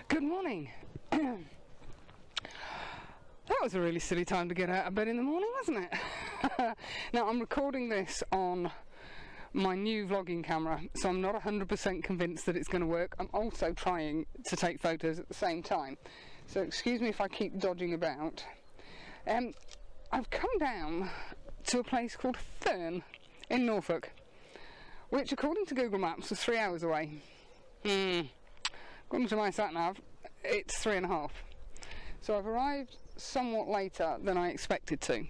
Good morning. That was a really silly time to get out of bed in the morning, wasn't it? Now, I'm recording this on my new vlogging camera, so I'm not 100% convinced that it's going to work. I'm also trying to take photos at the same time, so excuse me if I keep dodging about. I've come down to a place called Thurne in Norfolk, which according to Google Maps was 3 hours away. According to my sat-nav, it's 3.5. So I've arrived somewhat later than I expected to,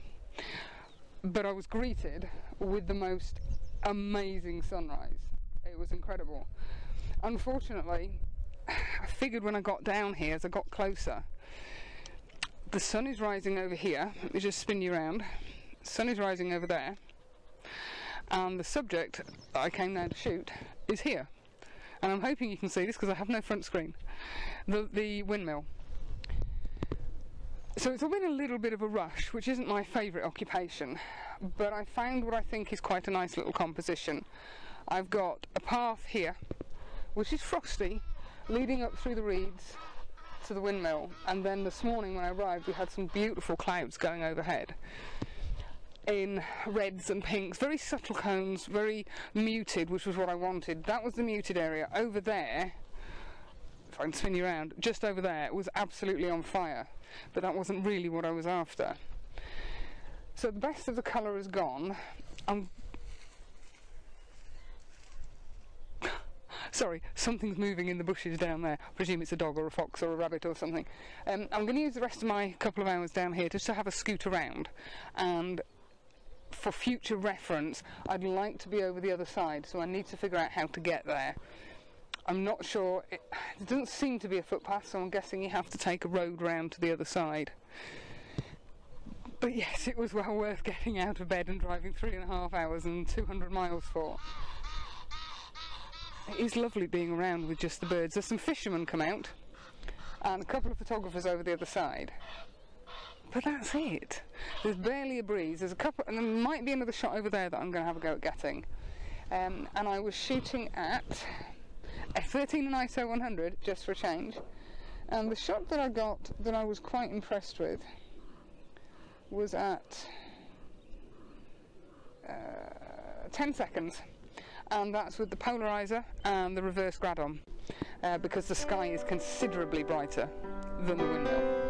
but I was greeted with the most amazing sunrise. It was incredible. Unfortunately, I figured when I got down here, as I got closer, the sun is rising over here. Let me just spin you around. The sun is rising over there, and the subject that I came down to shoot is here. And I'm hoping you can see this because I have no front screen. The windmill. So it's been a little bit of a rush, which isn't my favourite occupation, but I found what I think is quite a nice little composition. I've got a path here, which is frosty, leading up through the reeds to the windmill, and then this morning when I arrived we had some beautiful clouds going overhead in reds and pinks, very subtle cones, very muted, which was what I wanted. That was the muted area. Over there, if I can spin you around, just over there, it was absolutely on fire, but that wasn't really what I was after. So the best of the colour is gone. Sorry, something's moving in the bushes down there. I presume it's a dog or a fox or a rabbit or something. I'm going to use the rest of my couple of hours down here just to have a scoot around, and for future reference I'd like to be over the other side, so I need to figure out how to get there. I'm not sure, it doesn't seem to be a footpath, so I'm guessing you have to take a road round to the other side. But yes, it was well worth getting out of bed and driving 3.5 hours and 200 miles for. It is lovely being around with just the birds. There's some fishermen come out and a couple of photographers over the other side. But that's it. There's barely a breeze. There's a couple, and there might be another shot over there that I'm going to have a go at getting. And I was shooting at f13 and ISO 100 just for a change. And the shot that I got that I was quite impressed with was at 10 seconds. And that's with the polariser and the reverse Grad on, because the sky is considerably brighter than the windmill.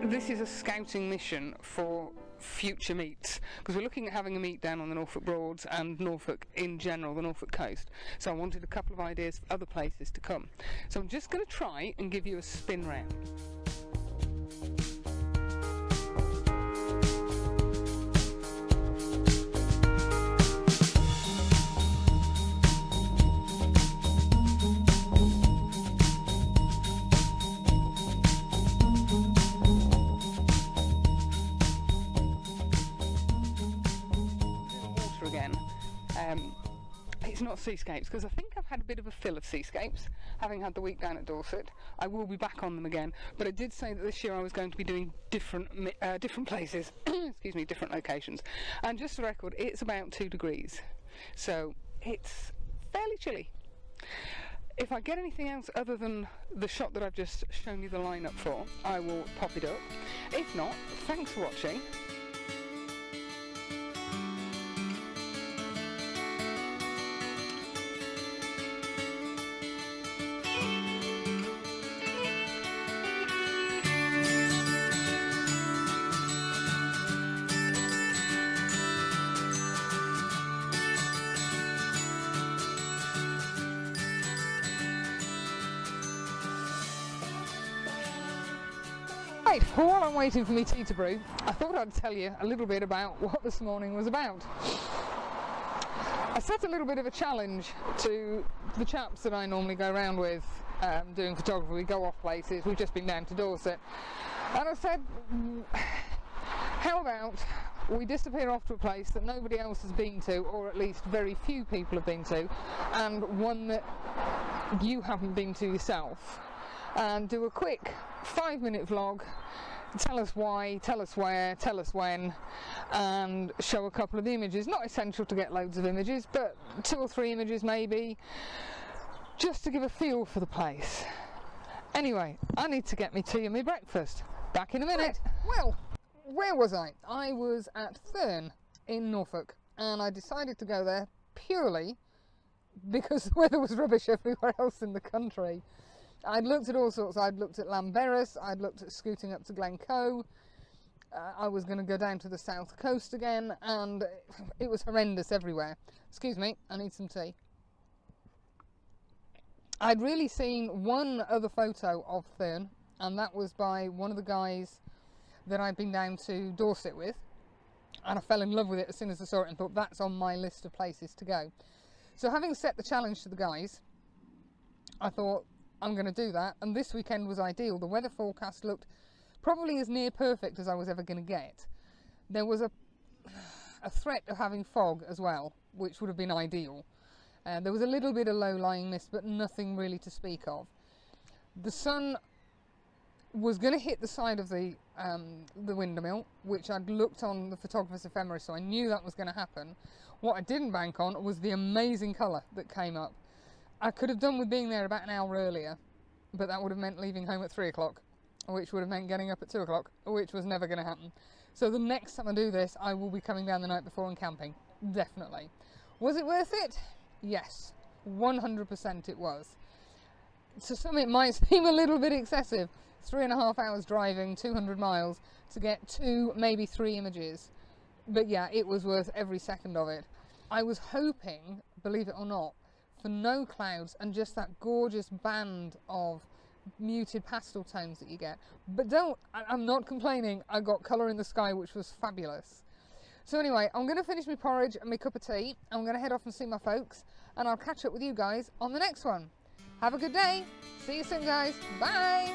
This is a scouting mission for future meets, because we're looking at having a meet down on the Norfolk Broads and Norfolk in general, the Norfolk coast. So I wanted a couple of ideas for other places to come. So I'm just going to try and give you a spin round. It's not seascapes, because I think I've had a bit of a fill of seascapes, having had the week down at Dorset. I will be back on them again, but I did say that this year I was going to be doing different places, excuse me, different locations. And just for the record, it's about 2 degrees, so it's fairly chilly. If I get anything else other than the shot that I've just shown you the lineup for, I will pop it up. If not, thanks for watching. Right, while I'm waiting for me tea to brew, I thought I'd tell you a little bit about what this morning was about. I set a little bit of a challenge to the chaps that I normally go around with doing photography. We go off places, we've just been down to Dorset, and I said, how about we disappear off to a place that nobody else has been to, or at least very few people have been to, and one that you haven't been to yourself, and do a quick 5-minute vlog tell us why, tell us where, tell us when, and show a couple of images. Not essential to get loads of images, but 2 or 3 images maybe, just to give a feel for the place. Anyway, I need to get me tea and me breakfast. Back in a minute. Well, where was I? I was at Thurne in Norfolk, and I decided to go there purely because the weather was rubbish everywhere else in the country. I'd looked at all sorts. I'd looked at Llanberis, I'd looked at scooting up to Glencoe, I was going to go down to the south coast again, and it was horrendous everywhere. Excuse me, I need some tea. I'd really seen one other photo of Thurne, and that was by one of the guys that I'd been down to Dorset with, and I fell in love with it as soon as I saw it and thought that's on my list of places to go. So having set the challenge to the guys, I thought I'm going to do that, and this weekend was ideal. The weather forecast looked probably as near perfect as I was ever going to get. There was a threat of having fog as well, which would have been ideal. There was a little bit of low-lying mist, but nothing really to speak of. The sun was going to hit the side of the windmill, which I'd looked on the photographer's ephemeris, so I knew that was going to happen. What I didn't bank on was the amazing colour that came up. I could have done with being there about an hour earlier, but that would have meant leaving home at 3 o'clock, which would have meant getting up at 2 o'clock, which was never going to happen. So the next time I do this, I will be coming down the night before and camping, definitely. Was it worth it? Yes, 100% it was. To some it might seem a little bit excessive, 3.5 hours driving, 200 miles to get 2, maybe 3 images. But yeah, it was worth every second of it. I was hoping, believe it or not, for no clouds and just that gorgeous band of muted pastel tones that you get. But I'm not complaining, I got colour in the sky which was fabulous. So anyway, I'm going to finish my porridge and my cup of tea. I'm going to head off and see my folks, and I'll catch up with you guys on the next one. Have a good day. See you soon, guys. Bye.